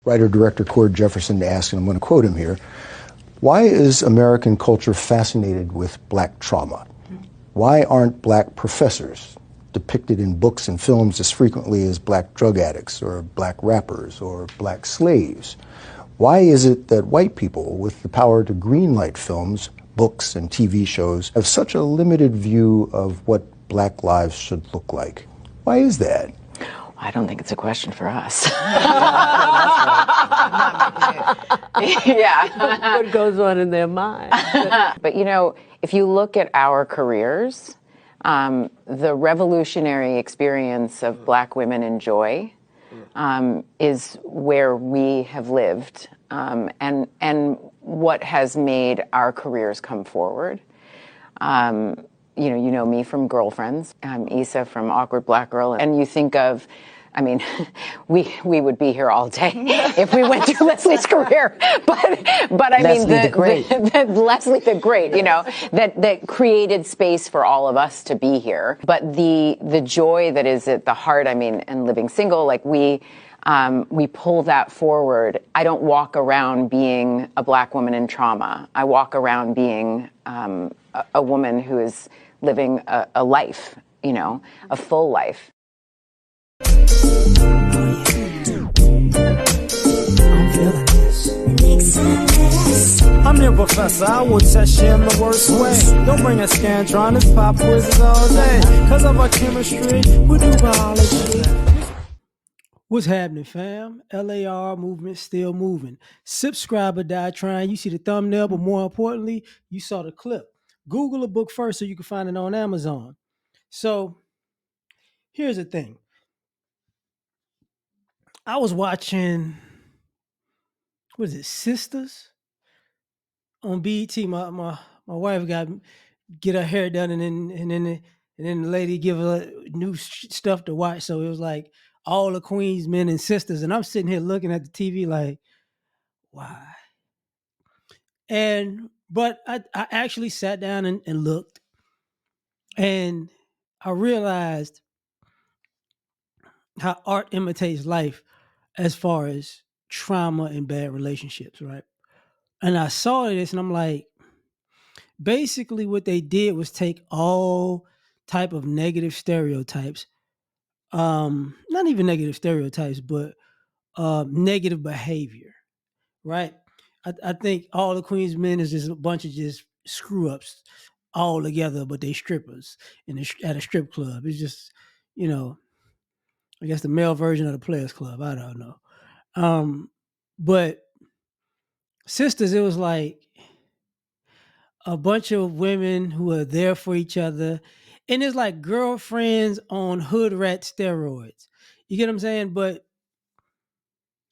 Writer-director Cord Jefferson asked, and I'm going to quote him here, "Why is American culture fascinated with black trauma? Why aren't black professors depicted in books and films as frequently as black drug addicts or black rappers or black slaves? Why is it that white people with the power to greenlight films, books, and TV shows have such a limited view of what black lives should look like? Why is that?" I don't think it's a question for us. Yeah. What goes on in their mind? But you know, if you look at our careers, the revolutionary experience of black women in joy is where we have lived, and what has made our careers come forward. You know me from Girlfriends, Issa from Awkward Black Girl, and you think of, I mean, we would be here all day if we went through Leslie's career, but I Leslie mean, the Great. Leslie the Great, you know, that created space for all of us to be here. But the joy that is at the heart, I mean, and living single, like we pull that forward. I don't walk around being a black woman in trauma. I walk around being a woman who is living a life, you know, a full life. I'm your professor, I will test you in the worst way. Don't bring a scantron, it's pop quizzes all day. Cause of our chemistry, we do biology. What's happening, fam? L.A.R. movement still moving. Subscribe or die trying. You see the thumbnail, but more importantly, you saw the clip. Google a book first so you can find it on Amazon. So here's the thing. I was watching, what is it, Sisters on BET. My wife get her hair done, and then the lady give her new stuff to watch. So it was like all the Queens men and sisters, and I'm sitting here looking at the TV like, why? But I actually sat down and looked, and I realized how art imitates life as far as trauma and bad relationships, right? And I saw this and I'm like, basically what they did was take all type of negative stereotypes, not even negative stereotypes, but negative behavior, right? I think all the Queen's men is just a bunch of just screw ups all together, but they strippers at a strip club. It's just, you know, I guess the male version of the Players Club. I don't know. But Sisters, it was like a bunch of women who are there for each other. And it's like girlfriends on hood rat steroids. You get what I'm saying? But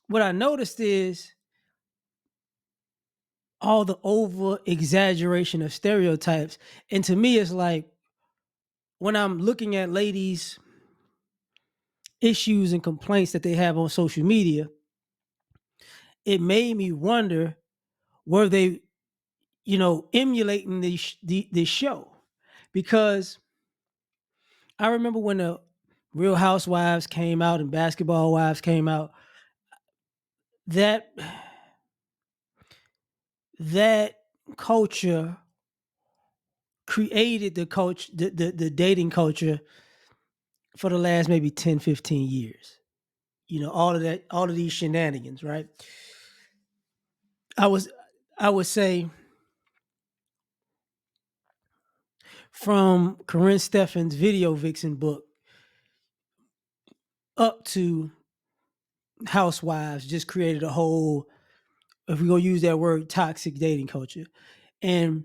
what I noticed is all the over exaggeration of stereotypes. And to me, it's like when I'm looking at ladies' issues and complaints that they have on social media, it made me wonder, were they, you know, emulating this show? Because I remember when the Real Housewives came out and Basketball Wives came out, that culture created the dating culture for the last maybe 10, 15 years. You know, all of these shenanigans, right? I would say from Corinne Steffen's Video Vixen book up to Housewives just created a whole, if we're going to use that word, toxic dating culture. And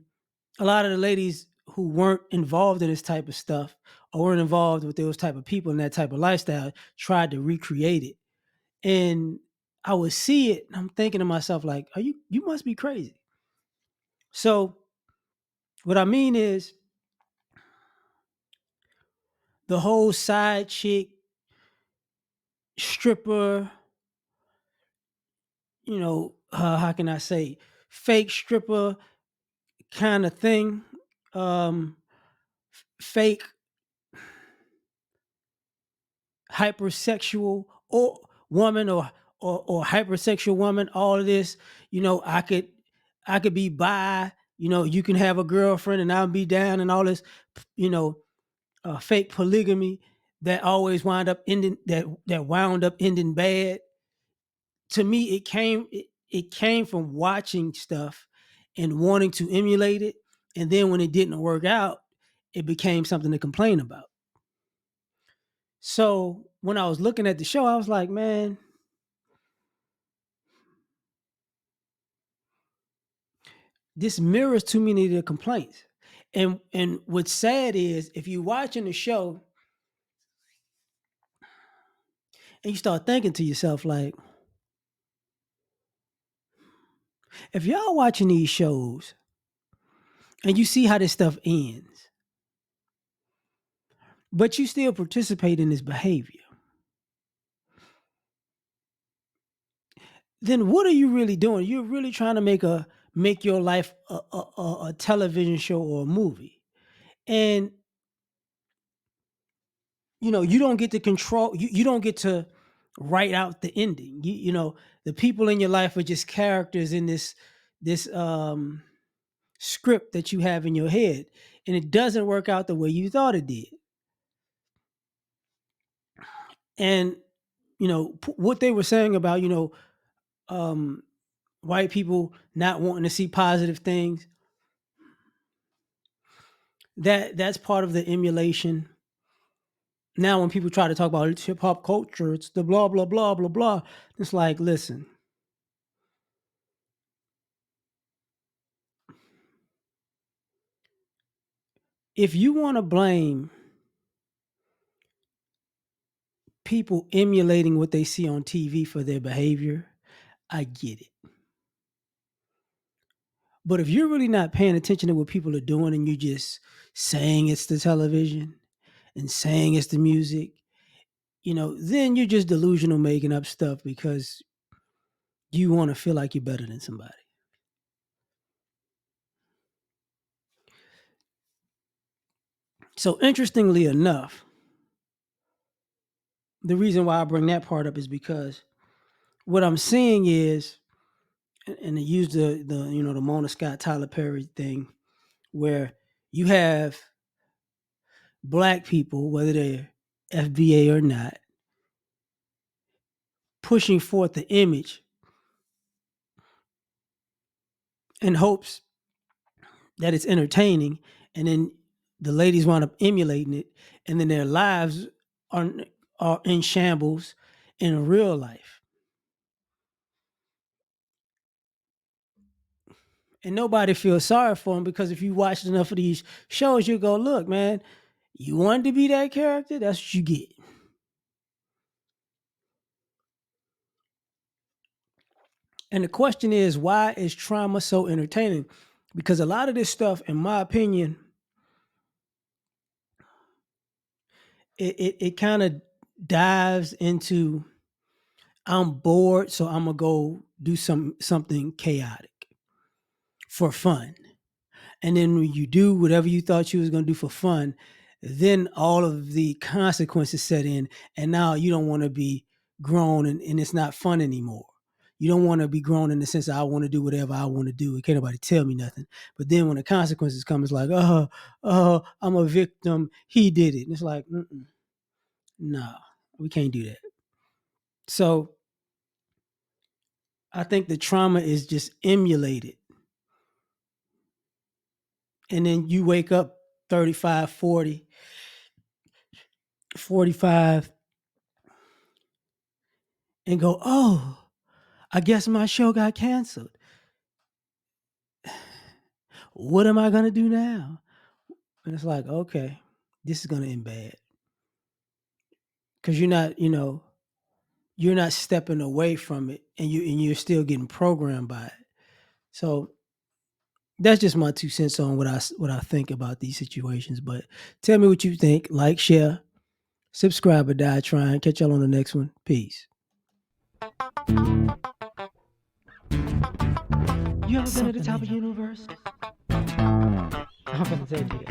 a lot of the ladies who weren't involved in this type of stuff or weren't involved with those type of people and that type of lifestyle tried to recreate it. And I would see it and I'm thinking to myself, like, you must be crazy. So what I mean is the whole side chick, stripper, you know, how can I say, fake stripper kind of thing, fake hypersexual or woman or or hypersexual woman, all of this, I could be bi, you can have a girlfriend and I'll be down, and all this, you know, fake polygamy that always wound up ending bad. To me, it came from watching stuff and wanting to emulate it, and then when it didn't work out, it became something to complain about. So when I was looking at the show, I was like, man, this mirrors too many of the complaints. And what's sad is, if you're watching the show and you start thinking to yourself, like, if y'all watching these shows and you see how this stuff ends, but you still participate in this behavior, then what are you really doing? You're really trying to make your life a television show or a movie. And you don't get to control, you don't get to write out the ending. The people in your life are just characters in this script that you have in your head, and it doesn't work out the way you thought it did. And what they were saying about um white people not wanting to see positive things, that's part of the emulation. Now when people try to talk about it's hip hop culture, it's the blah blah blah blah blah, it's like, listen, if you want to blame people emulating what they see on TV for their behavior, I get it. But if you're really not paying attention to what people are doing and you're just saying it's the television and saying it's the music, then you're just delusional, making up stuff because you want to feel like you're better than somebody. So interestingly enough, the reason why I bring that part up is because what I'm seeing is, and I use the Mona Scott Tyler Perry thing, where you have black people, whether they're FBA or not, pushing forth the image in hopes that it's entertaining, and then the ladies wind up emulating it, and then their lives are in shambles in real life. And nobody feels sorry for them, because if you watched enough of these shows, you go, look, man, you wanted to be that character, that's what you get. And the question is, why is trauma so entertaining? Because a lot of this stuff, in my opinion, it kind of dives into, I'm bored, so I'm gonna go do something chaotic for fun. And then when you do whatever you thought you was gonna do for fun, then all of the consequences set in, and now you don't want to be grown, and it's not fun anymore. You don't want to be grown in the sense that I want to do whatever I want to do. And can't nobody tell me nothing. But then when the consequences come, it's like, I'm a victim. He did it. And it's like, nah, we can't do that. So I think the trauma is just emulated. And then you wake up 35, 40, 45 and go, oh, I guess my show got canceled. What am I going to do now? And it's like, okay, this is going to end bad. Because you're not stepping away from it, and you're still getting programmed by it. So that's just my 2 cents on what I think about these situations. But tell me what you think. Like, share, subscribe, or die trying. Catch y'all on the next one. Peace. You ever been at the top of the universe? I'm gonna take you.